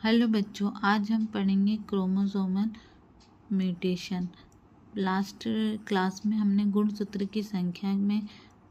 Hello बच्चों, आज हम पढ़ेंगे क्रोमोसोमल म्यूटेशन। लास्ट क्लास में हमने गुणसूत्र की संख्या में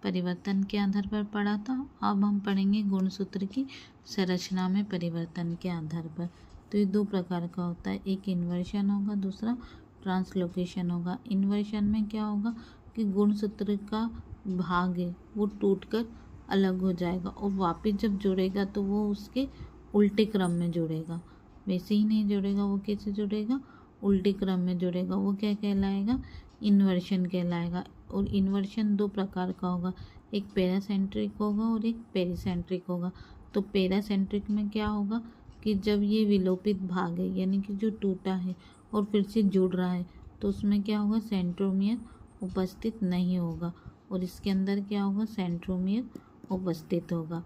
परिवर्तन के आधार पर पढ़ा था। अब हम पढ़ेंगे गुणसूत्र की संरचना में परिवर्तन के आधार पर। तो ये दो प्रकार का होता है, एक इन्वर्शन होगा, दूसरा ट्रांसलोकेशन होगा। इन्वर्शन में क्या होगा कि गुणसूत्र का भाग है वो टूटकर अलग हो जाएगा और वापस जब जुड़ेगा तो वो उसके उल्टे क्रम में जुड़ेगा। वैसे ही नहीं जुड़ेगा, वो कैसे जुड़ेगा? उल्टे क्रम में जुड़ेगा। वो क्या कहलाएगा? इन्वर्शन कहलाएगा। और इन्वर्शन दो प्रकार का होगा, एक पैरासेंट्रिक होगा और एक पेरिसेंट्रिक होगा। तो पैरासेंट्रिक में क्या होगा कि जब ये विलोपित भाग है यानी कि जो टूटा है और फिर से जुड़ रहा है तो उसमें क्या होगा? सेंट्रोमियर उपस्थित नहीं होगा और इसके अंदर क्या होगा? सेंट्रोमियर उपस्थित होगा।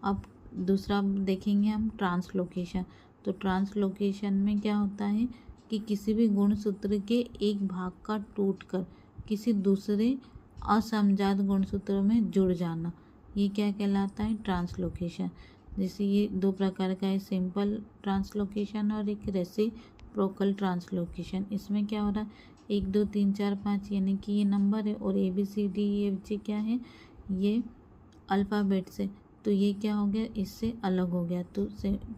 अब दूसरा देखेंगे हम ट्रांसलोकेशन। तो ट्रांसलोकेशन में क्या होता है कि किसी भी गुणसूत्र के एक भाग का टूटकर किसी दूसरे असमजात गुणसूत्र में जुड़ जाना, ये क्या कहलाता है? ट्रांसलोकेशन। जैसे ये दो प्रकार का है, सिंपल ट्रांसलोकेशन और एक रेसिप्रोकल ट्रांसलोकेशन। इसमें क्या हो रहा है? 1 2 3 4 5 यानी कि ये नंबर है और ABCDEFG क्या है? ये अल्फ़ाबेट से। तो ये क्या हो गया? इससे अलग हो गया। तो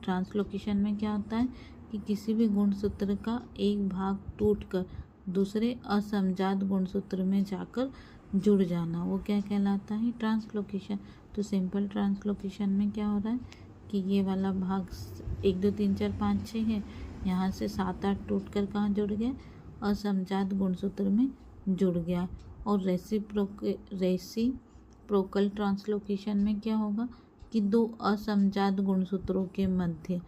ट्रांसलोकेशन में क्या होता है कि किसी भी गुणसूत्र का एक भाग टूटकर दूसरे असमजात गुणसूत्र में जाकर जुड़ जाना, वो क्या कहलाता है? ट्रांसलोकेशन। तो सिंपल ट्रांसलोकेशन में क्या हो रहा है कि ये वाला भाग 1 2 3 4 5 6 है, यहाँ से 7 8 टूटकर कहाँ जुड़ गया? असमजात गुणसूत्र में जुड़ गया। और रेसिप्रोकल ट्रांसलोकेशन में क्या होगा कि दो असमजात गुणसूत्रों के मध्य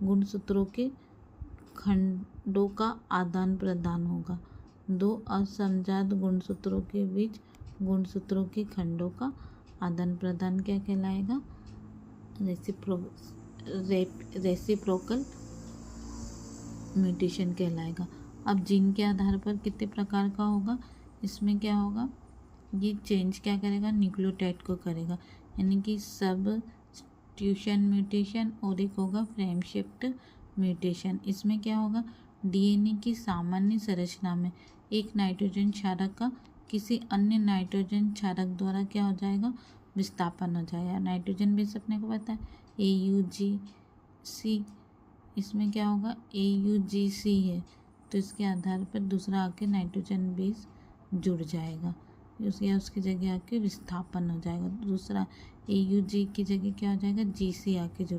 गुणसूत्रों के खंडों का आदान प्रदान होगा। दो असमजात गुणसूत्रों के बीच गुणसूत्रों के खंडों का आदान प्रदान क्या कहलाएगा? रेसिप्रोकल म्यूटेशन कहलाएगा। अब जीन के आधार पर कितने प्रकार का होगा? इसमें क्या होगा? ये चेंज क्या करेगा? न्यूक्लियोटाइड को करेगा, यानी कि सब्स्टिट्यूशन म्यूटेशन, और एक होगा फ्रेम शिफ्ट म्यूटेशन। इसमें क्या होगा? डीएनए की सामान्य संरचना में एक नाइट्रोजन क्षारक का किसी अन्य नाइट्रोजन क्षारक द्वारा क्या हो जाएगा? विस्थापन हो जाएगा। नाइट्रोजन बेस अपने को पता है AUGC, इसमें क्या होगा? AUGC है तो इसके आधार पर दूसरा आके नाइट्रोजन बेस जुड़ जाएगा, उसकी जगह आके विस्थापन हो जाएगा। दूसरा AUG की जगह क्या हो जाएगा? GC आके जुड़